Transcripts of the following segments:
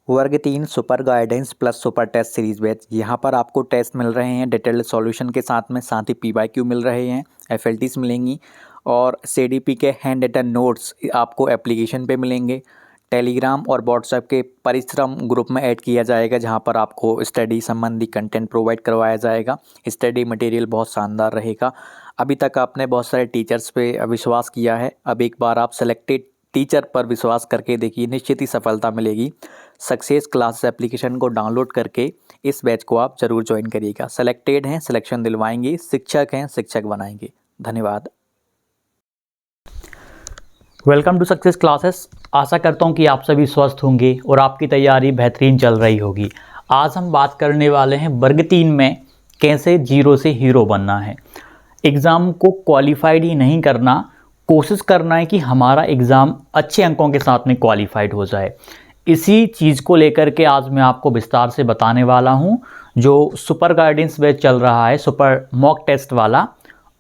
वर्ग 3 super guidance plus super test series batch. यहाँ पर आपको टेस्ट मिल रहे हैं डिटेल्ड सॉल्यूशन के साथ ही पीवाईक्यू मिल रहे हैं, एफएलटीज मिलेंगी और सीडीपी के हैंड रिटन नोट्स आपको एप्लीकेशन पे मिलेंगे। टेलीग्राम और व्हाट्सएप के परिश्रम ग्रुप में ऐड किया जाएगा, जहाँ पर आपको स्टडी संबंधी कंटेंट प्रोवाइड करवाया जाएगा। स्टडी मटेरियल बहुत शानदार रहेगा। अभी तक आपने बहुत सारे टीचर्स पे विश्वास किया है, अब एक बार आप सेलेक्टेड टीचर पर विश्वास करके देखिए, निश्चित ही सफलता मिलेगी। सक्सेस क्लासेस एप्लीकेशन को डाउनलोड करके इस बैच को आप जरूर ज्वाइन करिएगा। सेलेक्टेड हैं, सिलेक्शन दिलवाएंगे, शिक्षक हैं, शिक्षक बनाएंगे। धन्यवाद। Welcome to success classes. आशा करता हूं कि आप सभी स्वस्थ होंगे और आपकी तैयारी बेहतरीन चल रही होगी। आज हम बात करने वाले हैं वर्ग 3 में कैसे जीरो से हीरो बनना है। एग्ज़ाम को क्वालिफाइड ही नहीं करना, कोशिश करना है कि हमारा एग्ज़ाम अच्छे अंकों के साथ में क्वालिफाइड हो जाए। इसी चीज़ को लेकर के आज मैं आपको विस्तार से बताने वाला हूं। जो सुपर गाइडेंस बैच चल रहा है, सुपर मॉक टेस्ट वाला,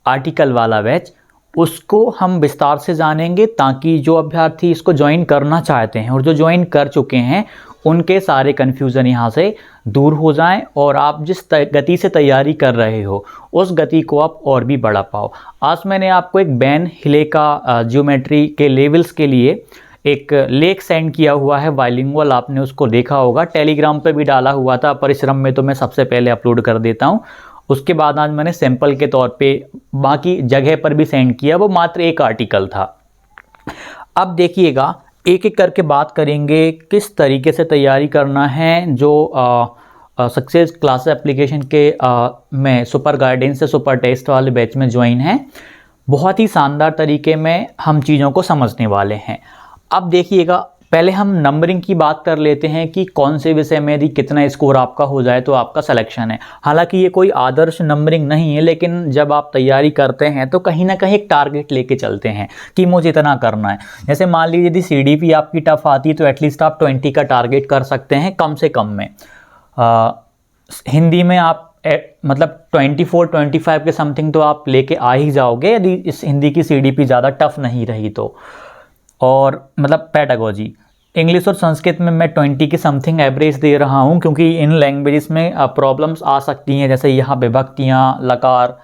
आर्टिकल वाला बैच, उसको हम विस्तार से जानेंगे ताकि जो अभ्यर्थी इसको ज्वाइन करना चाहते हैं और जो ज्वाइन कर चुके हैं उनके सारे कन्फ्यूज़न यहाँ से दूर हो जाएं और आप जिस गति से तैयारी कर रहे हो उस गति को आप और भी बढ़ा पाओ। आज मैंने आपको एक बैन हिले का ज्योमेट्री के लेवल्स के लिए एक लेख सेंड किया हुआ है बाइलिंगुअल, आपने उसको देखा होगा। टेलीग्राम पे भी डाला हुआ था, परिश्रम में तो मैं सबसे पहले अपलोड कर देता हूँ। उसके बाद आज मैंने सैंपल के तौर पे बाकी जगह पर भी सेंड किया, वो मात्र एक आर्टिकल था। अब देखिएगा, एक एक करके बात करेंगे किस तरीके से तैयारी करना है। जो सक्सेस क्लास एप्लीकेशन के में सुपर गाइडेंस से सुपर टेस्ट वाले बैच में ज्वाइन है, बहुत ही शानदार तरीके में हम चीज़ों को समझने वाले हैं। अब देखिएगा, पहले हम नंबरिंग की बात कर लेते हैं कि कौन से विषय में यदि कितना स्कोर आपका हो जाए तो आपका सिलेक्शन है। हालांकि ये कोई आदर्श नंबरिंग नहीं है, लेकिन जब आप तैयारी करते हैं तो कहीं ना कहीं एक टारगेट लेके चलते हैं कि मुझे इतना करना है। जैसे मान लीजिए यदि सीडीपी आपकी टफ आती है तो एटलीस्ट आप 20 का टारगेट कर सकते हैं कम से कम में। हिंदी में आप मतलब 24-25 के समथिंग तो आप लेके आ ही जाओगे यदि इस हिंदी की सीडीपी ज़्यादा टफ नहीं रही तो। और मतलब पेडागोजी, इंग्लिश और संस्कृत में मैं 20 की समथिंग एवरेज दे रहा हूँ, क्योंकि इन लैंग्वेजेस में प्रॉब्लम्स आ सकती हैं। जैसे यहाँ विभक्तियाँ, लकार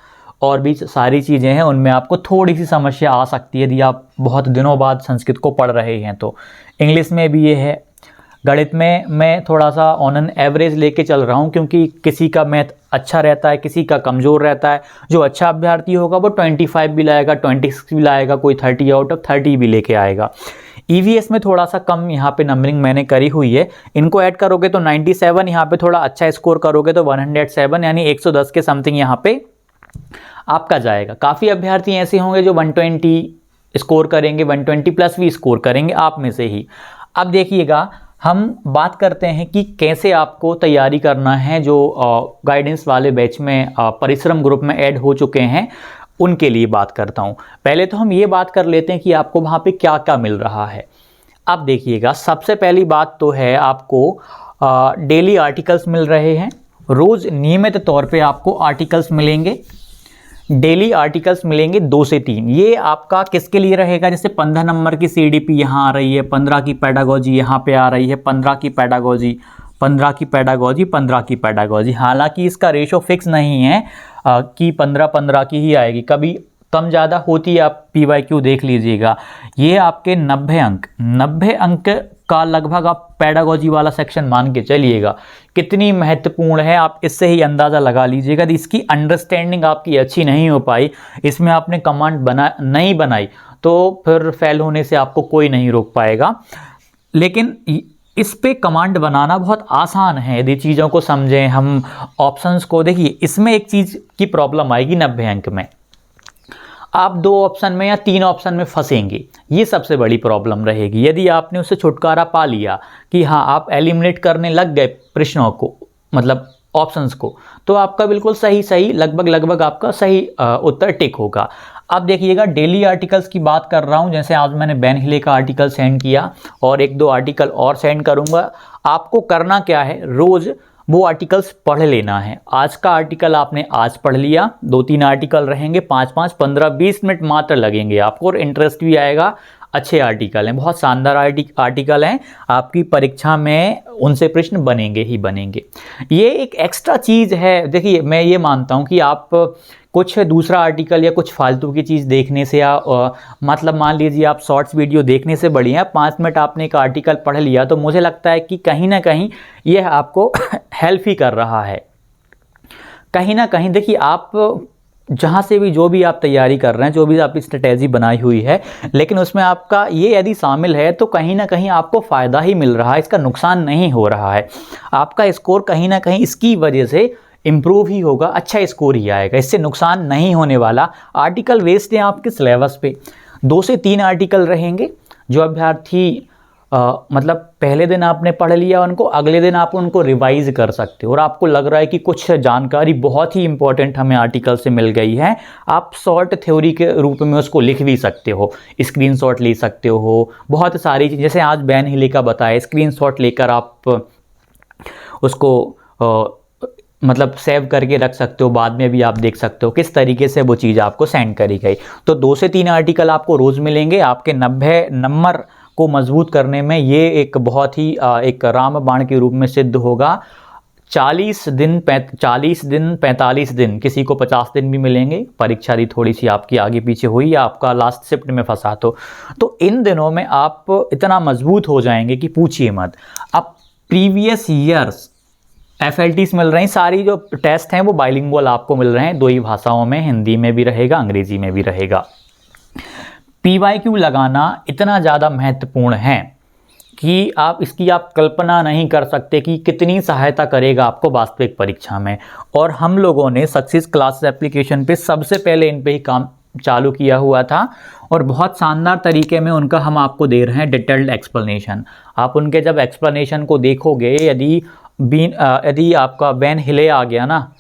और भी सारी चीज़ें हैं, उनमें आपको थोड़ी सी समस्या आ सकती है यदि आप बहुत दिनों बाद संस्कृत को पढ़ रहे हैं तो। इंग्लिश में भी ये है। गणित में मैं थोड़ा सा ऑन एन एवरेज लेके चल रहा हूँ, क्योंकि किसी का मैथ अच्छा रहता है, किसी का कमज़ोर रहता है। जो अच्छा अभ्यर्थी होगा वो 25 भी लाएगा, 26 भी लाएगा, कोई 30 आउट ऑफ 30 भी लेके आएगा। ईवीएस में थोड़ा सा कम यहाँ पे नंबरिंग मैंने करी हुई है, इनको ऐड करोगे तो 97, यहाँ पे थोड़ा अच्छा स्कोर करोगे तो 107 यानी 110 के समथिंग यहाँ पे आपका जाएगा। काफ़ी अभ्यर्थी ऐसे होंगे जो 120 स्कोर करेंगे, 120 प्लस भी स्कोर करेंगे आप में से ही। अब देखिएगा, हम बात करते हैं कि कैसे आपको तैयारी करना है। जो गाइडेंस वाले बैच में परिश्रम ग्रुप में ऐड हो चुके हैं उनके लिए बात करता हूं। पहले तो हम ये बात कर लेते हैं कि आपको वहाँ पे क्या क्या मिल रहा है। अब देखिएगा, सबसे पहली बात तो है आपको डेली आर्टिकल्स मिल रहे हैं। रोज़ नियमित तौर पे आपको आर्टिकल्स मिलेंगे, डेली आर्टिकल्स मिलेंगे 2 से 3। ये आपका किसके लिए रहेगा? जैसे 15 नंबर की सीडीपी यहाँ आ रही है, 15 की पेडागोजी यहाँ पे आ रही है, 15 की पेडागोजी, 15 की पेडागोजी, 15 की पेडागोजी। हालांकि इसका रेशो फिक्स नहीं है कि 15-15 की ही आएगी, कभी कम ज़्यादा होती है। आप पीवाईक्यू देख लीजिएगा। ये आपके 90 अंक का लगभग आप पेडागोजी वाला सेक्शन मान के चलिएगा। कितनी महत्वपूर्ण है आप इससे ही अंदाज़ा लगा लीजिएगा। इसकी अंडरस्टैंडिंग आपकी अच्छी नहीं हो पाई, इसमें आपने कमांड नहीं बनाई तो फिर फेल होने से आपको कोई नहीं रोक पाएगा। लेकिन इस पे कमांड बनाना बहुत आसान है यदि चीज़ों को समझें हम, ऑप्शंस को देखिए। इसमें एक चीज़ की प्रॉब्लम आएगी 90 अंक में, आप 2 ऑप्शन में या 3 ऑप्शन में फंसेंगे, ये सबसे बड़ी प्रॉब्लम रहेगी। यदि आपने उससे छुटकारा पा लिया कि हाँ आप एलिमिनेट करने लग गए प्रश्नों को, मतलब ऑप्शंस को, तो आपका बिल्कुल सही लगभग आपका सही उत्तर टिक होगा। अब देखिएगा, डेली आर्टिकल्स की बात कर रहा हूँ। जैसे आज मैंने बैन हिले का आर्टिकल सेंड किया और 1-2 आर्टिकल और सेंड करूँगा। आपको करना क्या है, रोज़ वो आर्टिकल्स पढ़ लेना है। आज का आर्टिकल आपने आज पढ़ लिया, 2-3 आर्टिकल रहेंगे, 5-5, 15-20 मिनट मात्र लगेंगे आपको और इंटरेस्ट भी आएगा, अच्छे आर्टिकल हैं, बहुत शानदार आर्टिकल हैं, आपकी परीक्षा में उनसे प्रश्न बनेंगे ही बनेंगे। ये एक एक्स्ट्रा चीज़ है। देखिए मैं ये मानता हूँ कि आप कुछ दूसरा आर्टिकल या कुछ फालतू की चीज़ देखने से या मतलब मान लीजिए आप शॉर्ट्स वीडियो देखने से बढ़िया 5 मिनट आपने एक आर्टिकल पढ़ लिया, तो मुझे लगता है कि कहीं ना कहीं यह आपको हेल्प ही कर रहा है कहीं ना कहीं। देखिए आप जहाँ से भी जो भी आप तैयारी कर रहे हैं, जो भी आपकी स्ट्रेटेजी बनाई हुई है, लेकिन उसमें आपका ये यदि शामिल है तो कहीं ना कहीं आपको फ़ायदा ही मिल रहा है, इसका नुकसान नहीं हो रहा है। आपका स्कोर कहीं ना कहीं इसकी वजह से इम्प्रूव ही होगा, अच्छा स्कोर ही आएगा, इससे नुकसान नहीं होने वाला। आर्टिकल वेस्ट हैं आपके सिलेबस पे, 2 से 3 आर्टिकल रहेंगे जो अभ्यर्थी मतलब पहले दिन आपने पढ़ लिया उनको, अगले दिन आप उनको रिवाइज कर सकते हो और आपको लग रहा है कि कुछ जानकारी बहुत ही इंपॉर्टेंट हमें आर्टिकल से मिल गई है, आप शॉर्ट थ्योरी के रूप में उसको लिख भी सकते हो, स्क्रीनशॉट ले सकते हो, बहुत सारी चीज़, जैसे आज बैन हिले का बताया, स्क्रीनशॉट लेकर आप उसको मतलब सेव करके रख सकते हो, बाद में भी आप देख सकते हो किस तरीके से वो चीज़ आपको सेंड करी गई। तो 2 से 3 आर्टिकल आपको रोज़ मिलेंगे, आपके 90 नंबर को मजबूत करने में ये एक बहुत ही एक रामबाण के रूप में सिद्ध होगा। 40 दिन 45 दिन, किसी को 50 दिन भी मिलेंगे, परीक्षा दी थोड़ी सी आपकी आगे पीछे हुई या आपका लास्ट शिफ्ट में फंसा तो इन दिनों में आप इतना मजबूत हो जाएंगे कि पूछिए मत। अब प्रीवियस ईयर्स FLTs मिल रही हैं, सारी जो टेस्ट हैं वो बाइलिंगुअल आपको मिल रहे हैं, 2 ही भाषाओं में, हिंदी में भी रहेगा, अंग्रेजी में भी रहेगा। PYQ लगाना इतना ज़्यादा महत्वपूर्ण है कि आप इसकी आप कल्पना नहीं कर सकते कि कितनी सहायता करेगा आपको वास्तविक परीक्षा में। और हम लोगों ने सक्सेस क्लासेस एप्लीकेशन पे सबसे पहले इन पे ही काम चालू किया हुआ था और बहुत शानदार तरीके में उनका हम आपको दे रहे हैं डिटेल्ड एक्सप्लेनेशन। आप उनके जब एक्सप्लेनेशन को देखोगे, यदि आपका बैन हिले आ गया ना,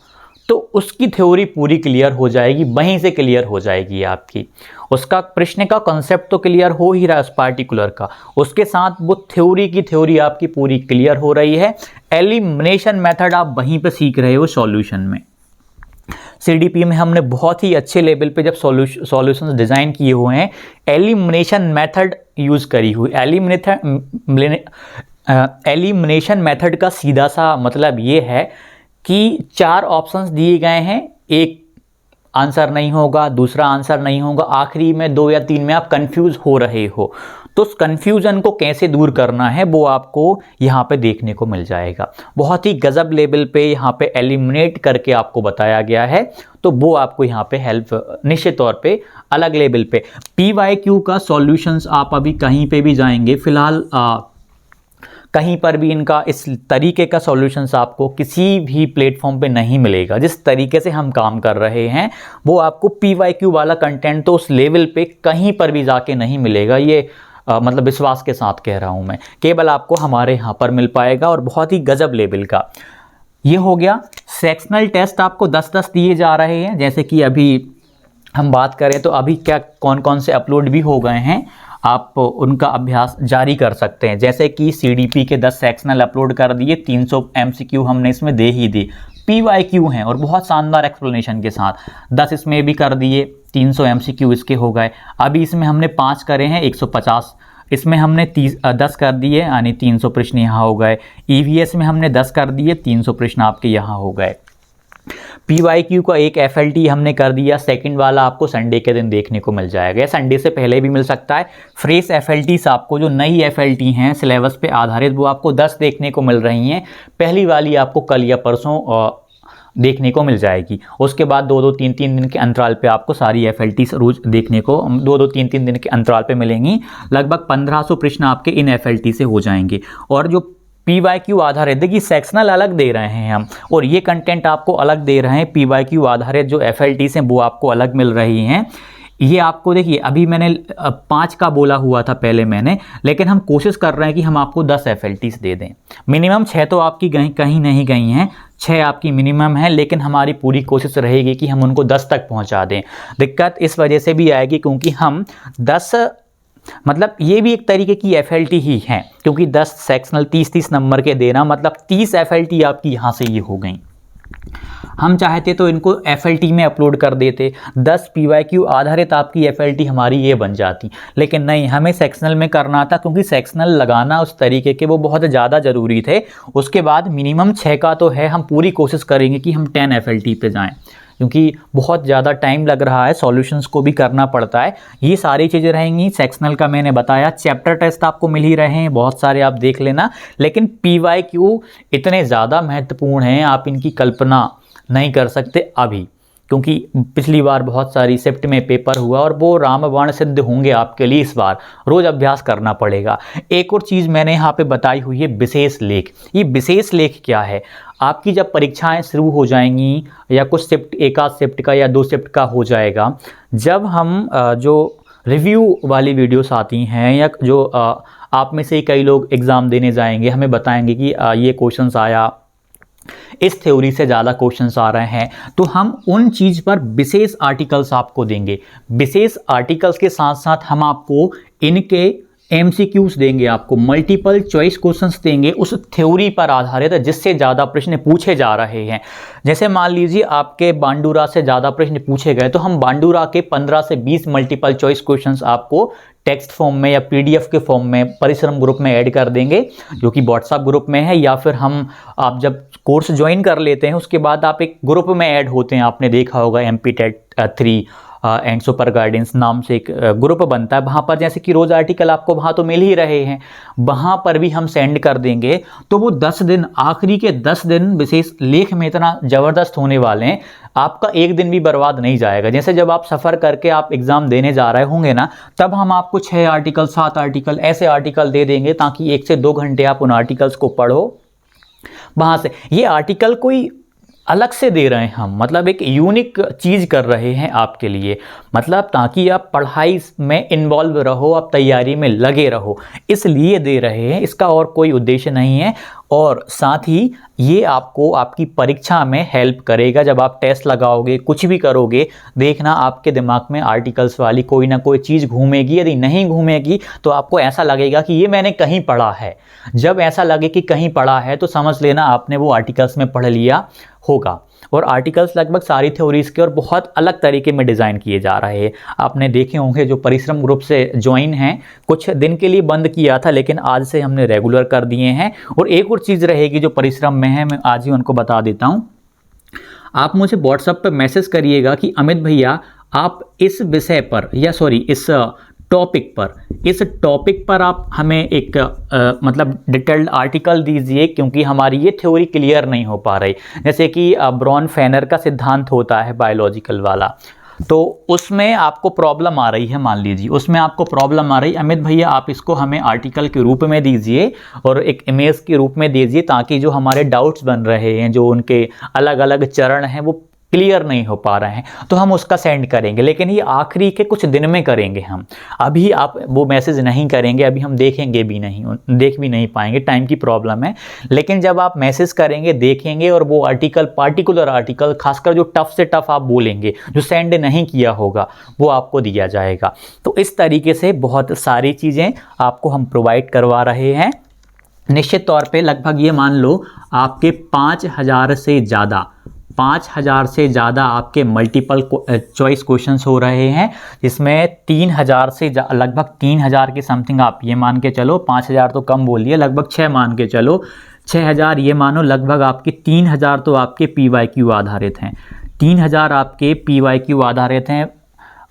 तो उसकी थ्योरी पूरी क्लियर हो जाएगी, वहीं से क्लियर हो जाएगी आपकी। उसका प्रश्न का कॉन्सेप्ट तो क्लियर हो ही रहा है उस पार्टिकुलर का, उसके साथ वो थ्योरी की थ्योरी आपकी पूरी क्लियर हो रही है। एलिमिनेशन मेथड आप वहीं पे सीख रहे हो सॉल्यूशन में। CDP में हमने बहुत ही अच्छे लेवल पे जब सॉल्यूशंस डिज़ाइन किए हुए हैं, एलिमिनेशन मेथड यूज़ करी हुई। एलिमिनेशन मेथड का सीधा सा मतलब ये है कि 4 ऑप्शंस दिए गए हैं, एक आंसर नहीं होगा, दूसरा आंसर नहीं होगा, आखिरी में 2 या 3 में आप कंफ्यूज हो रहे हो, तो उस कंफ्यूजन को कैसे दूर करना है वो आपको यहाँ पे देखने को मिल जाएगा। बहुत ही गजब लेवल पे यहाँ पे एलिमिनेट करके आपको बताया गया है, तो वो आपको यहाँ पे हेल्प निश्चित तौर पे अलग लेवल पे। PYQ का सॉल्यूशंस आप अभी कहीं पे भी जाएंगे, फिलहाल कहीं पर भी इनका इस तरीके का सॉल्यूशंस आपको किसी भी प्लेटफॉर्म पे नहीं मिलेगा। जिस तरीके से हम काम कर रहे हैं वो आपको PYQ वाला कंटेंट तो उस लेवल पे कहीं पर भी जाके नहीं मिलेगा। ये मतलब विश्वास के साथ कह रहा हूँ मैं, केवल आपको हमारे यहाँ पर मिल पाएगा और बहुत ही गजब लेवल का। ये हो गया। सेक्शनल टेस्ट आपको 10-10 दिए जा रहे हैं, जैसे कि अभी हम बात करें तो अभी क्या कौन कौन से अपलोड भी हो गए हैं, आप उनका अभ्यास जारी कर सकते हैं। जैसे कि CDP के 10 सेक्शनल अपलोड कर दिए, 300 MCQ हमने इसमें दे ही दी, PYQ हैं और बहुत शानदार एक्सप्लेनेशन के साथ। 10 इसमें भी कर दिए, 300 MCQ इसके हो गए। अभी इसमें हमने 5 करे हैं, 150। इसमें हमने 10 कर दिए, यानी 300 प्रश्न यहाँ हो गए। EVS में हमने 10 कर दिए, 300 प्रश्न आपके यहाँ हो गए। PYQ का एक FLT हमने कर दिया, सेकंड वाला आपको संडे के दिन देखने को मिल जाएगा, या संडे से पहले भी मिल सकता है। फ्रेश FLTs आपको जो नई FLT हैं सिलेबस पे आधारित, वो आपको 10 देखने को मिल रही हैं। पहली वाली आपको कल या परसों देखने को मिल जाएगी। उसके बाद 2-2, 3-3 दिन के अंतराल पे आपको सारी FLTs रोज देखने को 2-2, 3-3 दिन के अंतराल पे मिलेंगी। लगभग 1500 प्रश्न आपके इन FLT से हो जाएंगे। और जो PYQ आधारित, देखिए सेक्शनल अलग दे रहे हैं हम और ये कंटेंट आपको अलग दे रहे हैं। PYQ आधारित जो FLTs हैं वो आपको अलग मिल रही हैं। ये आपको देखिए, अभी मैंने 5 का बोला हुआ था पहले मैंने, लेकिन हम कोशिश कर रहे हैं कि हम आपको 10 FLTs दे दें। मिनिमम 6 तो आपकी कहीं नहीं गई हैं, 6 आपकी मिनिमम है, लेकिन हमारी पूरी कोशिश रहेगी कि हम उनको 10 तक पहुंचा दें। दिक्कत इस वजह से भी आएगी क्योंकि हम 10 मतलब ये भी एक तरीके की FLT ही है, क्योंकि 10 सेक्शनल 30-30 नंबर के देना मतलब 30 FLT आपकी यहाँ से ये हो गई। हम चाहते तो इनको FLT में अपलोड कर देते, 10 PYQ आधारित आपकी FLT हमारी ये बन जाती, लेकिन नहीं, हमें सेक्शनल में करना था, क्योंकि सेक्शनल लगाना उस तरीके के वो बहुत ज़्यादा ज़रूरी थे। उसके बाद मिनिमम 6 का तो है, हम पूरी कोशिश करेंगे कि हम 10 FLT पे जाएँ, क्योंकि बहुत ज़्यादा टाइम लग रहा है, सॉल्यूशंस को भी करना पड़ता है। ये सारी चीज़ें रहेंगी। सेक्शनल का मैंने बताया, चैप्टर टेस्ट आपको मिल ही रहे हैं बहुत सारे, आप देख लेना, लेकिन PYQ इतने ज़्यादा महत्वपूर्ण हैं, आप इनकी कल्पना नहीं कर सकते अभी, क्योंकि पिछली बार बहुत सारी शिफ्ट में पेपर हुआ और वो रामबाण सिद्ध होंगे आपके लिए। इस बार रोज़ अभ्यास करना पड़ेगा। एक और चीज़ मैंने यहाँ पे बताई हुई है, विशेष लेख। ये विशेष लेख क्या है? आपकी जब परीक्षाएं शुरू हो जाएंगी या कुछ शिफ्ट, एक आध शिफ्ट का या 2 शिफ्ट का हो जाएगा, जब हम जो रिव्यू वाली वीडियोस आती हैं, या जो आप में से कई लोग एग्ज़ाम देने जाएंगे, हमें बताएंगे कि ये क्वेश्चंस आया, इस थ्योरी से ज़्यादा क्वेश्चंस आ रहे हैं, तो हम उन चीज़ पर विशेष आर्टिकल्स आपको देंगे। विशेष आर्टिकल्स के साथ साथ हम आपको इनके MCQs देंगे, आपको मल्टीपल चॉइस क्वेश्चंस देंगे उस थ्योरी पर आधारित जिससे ज़्यादा प्रश्न पूछे जा रहे हैं। जैसे मान लीजिए आपके बांडुरा से ज़्यादा प्रश्न पूछे गए, तो हम बांडुरा के 15 से 20 मल्टीपल चॉइस क्वेश्चंस आपको टेक्स्ट फॉर्म में या PDF के फॉर्म में परिश्रम ग्रुप में ऐड कर देंगे, जो कि व्हाट्सएप ग्रुप में है, या फिर आप जब कोर्स ज्वाइन कर लेते हैं उसके बाद आप एक ग्रुप में ऐड होते हैं, आपने देखा होगा MP-TET 3 एंड सुपर गाइडेंस नाम से एक ग्रुप बनता है। वहाँ पर जैसे कि रोज़ आर्टिकल आपको वहाँ तो मिल ही रहे हैं, वहाँ पर भी हम सेंड कर देंगे। तो वो 10 दिन, आखिरी के 10 दिन विशेष लेख में इतना ज़बरदस्त होने वाले हैं, आपका एक दिन भी बर्बाद नहीं जाएगा। जैसे जब आप सफ़र करके आप एग्ज़ाम देने जा रहे होंगे ना, तब हम आपको 6 आर्टिकल 7 आर्टिकल ऐसे आर्टिकल दे देंगे, ताकि 1 से 2 घंटे आप उन आर्टिकल्स को पढ़ो। वहाँ से ये आर्टिकल कोई अलग से दे रहे हैं हम, मतलब एक यूनिक चीज़ कर रहे हैं आपके लिए, मतलब ताकि आप पढ़ाई में इन्वॉल्व रहो, आप तैयारी में लगे रहो, इसलिए दे रहे हैं, इसका और कोई उद्देश्य नहीं है। और साथ ही ये आपको आपकी परीक्षा में हेल्प करेगा। जब आप टेस्ट लगाओगे, कुछ भी करोगे, देखना आपके दिमाग में आर्टिकल्स वाली कोई ना कोई चीज़ घूमेगी। यदि नहीं घूमेगी तो आपको ऐसा लगेगा कि ये मैंने कहीं पढ़ा है। जब ऐसा लगे कि कहीं पढ़ा है तो समझ लेना आपने वो आर्टिकल्स में पढ़ लिया होगा। और आर्टिकल्स लगभग सारी थ्योरीज के और बहुत अलग तरीके में डिज़ाइन किए जा रहे हैं। आपने देखे होंगे जो परिश्रम ग्रुप से ज्वाइन हैं, कुछ दिन के लिए बंद किया था, लेकिन आज से हमने रेगुलर कर दिए हैं। और एक और चीज़ रहेगी जो परिश्रम में है, मैं आज ही उनको बता देता हूँ। आप मुझे व्हाट्सएप पर मैसेज करिएगा कि अमित भैया आप इस विषय पर, या सॉरी इस टॉपिक पर आप हमें एक मतलब डिटेल्ड आर्टिकल दीजिए, क्योंकि हमारी ये थ्योरी क्लियर नहीं हो पा रही। जैसे कि ब्रॉन फेनर का सिद्धांत होता है बायोलॉजिकल वाला, तो उसमें आपको प्रॉब्लम आ रही है, मान लीजिए उसमें आपको प्रॉब्लम आ रही है, अमित भैया आप इसको हमें आर्टिकल के रूप में दीजिए और एक इमेज के रूप में दीजिए, ताकि जो हमारे डाउट्स बन रहे हैं, जो उनके अलग अलग चरण हैं, वो क्लियर नहीं हो पा रहे हैं, तो हम उसका सेंड करेंगे। लेकिन ये आखिरी के कुछ दिन में करेंगे हम, अभी आप वो मैसेज नहीं करेंगे, अभी हम देखेंगे भी नहीं, देख भी नहीं पाएंगे, टाइम की प्रॉब्लम है। लेकिन जब आप मैसेज करेंगे, देखेंगे, और वो आर्टिकल, पार्टिकुलर आर्टिकल, खासकर जो टफ से टफ आप बोलेंगे, जो सेंड नहीं किया होगा, वो आपको दिया जाएगा। तो इस तरीके से बहुत सारी चीज़ें आपको हम प्रोवाइड करवा रहे हैं। निश्चित तौर पे लगभग ये मान लो आपके 5000 से ज़्यादा आपके मल्टीपल चॉइस क्वेश्चंस हो रहे हैं, जिसमें 3000 से लगभग 3000 के समथिंग आप ये मान के चलो, 5000 तो कम बोलिए, लगभग 6 मान के चलो, 6000 ये मानो, लगभग आपके 3000 तो आपके PYQ आधारित हैं, 3000 आपके PYQ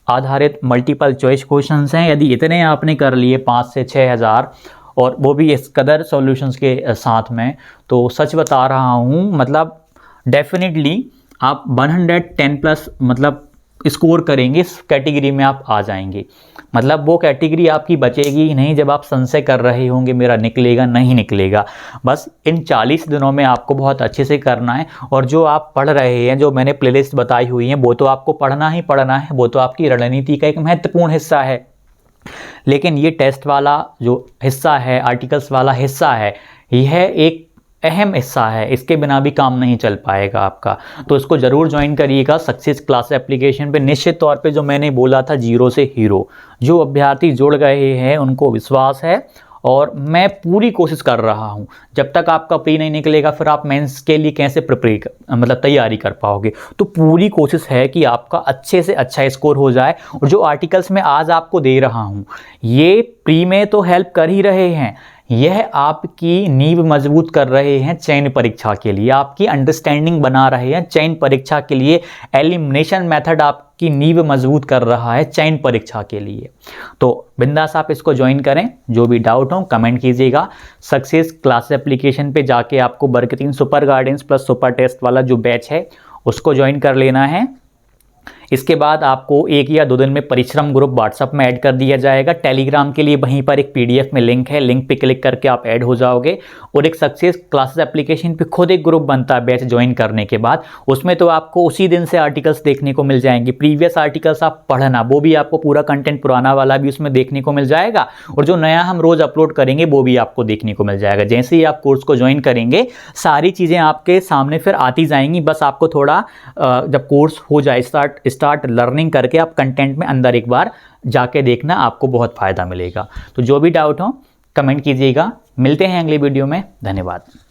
आधारित मल्टीपल चॉइस क्वेश्चंस हैं। यदि इतने आपने कर लिए 5 से 6000, और वो भी इस कदर सॉल्यूशंस के साथ में, तो सच बता रहा हूँ, मतलब डेफिनेटली आप 110 प्लस मतलब स्कोर करेंगे, इस कैटेगरी में आप आ जाएंगे। मतलब वो कैटेगरी आपकी बचेगी ही नहीं जब आप संशय कर रहे होंगे मेरा निकलेगा नहीं निकलेगा। बस इन 40 दिनों में आपको बहुत अच्छे से करना है। और जो आप पढ़ रहे हैं, जो मैंने प्लेलिस्ट बताई हुई है, वो तो आपको पढ़ना ही पढ़ना है, वो तो आपकी रणनीति का एक महत्वपूर्ण हिस्सा है। लेकिन ये टेस्ट वाला जो हिस्सा है, आर्टिकल्स वाला हिस्सा है, यह एक अहम हिस्सा है, इसके बिना भी काम नहीं चल पाएगा आपका। तो इसको ज़रूर ज्वाइन करिएगा सक्सेस क्लास एप्लीकेशन पे। निश्चित तौर पे जो मैंने बोला था 0 से हीरो, जो अभ्यर्थी जुड़ गए हैं उनको विश्वास है और मैं पूरी कोशिश कर रहा हूँ। जब तक आपका प्री नहीं निकलेगा फिर आप मेंस के लिए कैसे मतलब तैयारी कर पाओगे। तो पूरी कोशिश है कि आपका अच्छे से अच्छा स्कोर हो जाए। और जो आर्टिकल्स मैं आज आपको दे रहा हूँ ये प्री में तो हेल्प कर ही रहे हैं, यह आपकी नींव मजबूत कर रहे हैं चयन परीक्षा के लिए, आपकी अंडरस्टैंडिंग बना रहे हैं चयन परीक्षा के लिए। एलिमिनेशन मेथड आपकी नींव मजबूत कर रहा है चयन परीक्षा के लिए। तो बिंदास आप इसको ज्वाइन करें। जो भी डाउट हो कमेंट कीजिएगा। सक्सेस क्लास एप्लीकेशन पे जाके आपको बरकतीन super guidance plus super test वाला जो बैच है उसको ज्वाइन कर लेना है। इसके बाद आपको 1 या 2 दिन में परिश्रम ग्रुप व्हाट्सएप में ऐड कर दिया जाएगा। टेलीग्राम के लिए वहीं पर एक पीडीएफ में लिंक है, लिंक पे क्लिक करके आप ऐड हो जाओगे। और एक सक्सेस क्लासेस एप्लीकेशन पे खुद एक ग्रुप बनता है बैच ज्वाइन करने के बाद, उसमें तो आपको उसी दिन से आर्टिकल्स देखने को मिल जाएंगे। प्रीवियस आर्टिकल्स आप पढ़ना, वो भी आपको पूरा कंटेंट पुराना वाला भी उसमें देखने को मिल जाएगा, और जो नया हम रोज अपलोड करेंगे वो भी आपको देखने को मिल जाएगा। जैसे ही आप कोर्स को ज्वाइन करेंगे सारी चीज़ें आपके सामने फिर आती जाएंगी। बस आपको थोड़ा जब कोर्स हो जाए स्टार्ट लर्निंग करके आप कंटेंट में अंदर एक बार जाके देखना, आपको बहुत फ़ायदा मिलेगा। तो जो भी डाउट हो कमेंट कीजिएगा। मिलते हैं अगली वीडियो में। धन्यवाद।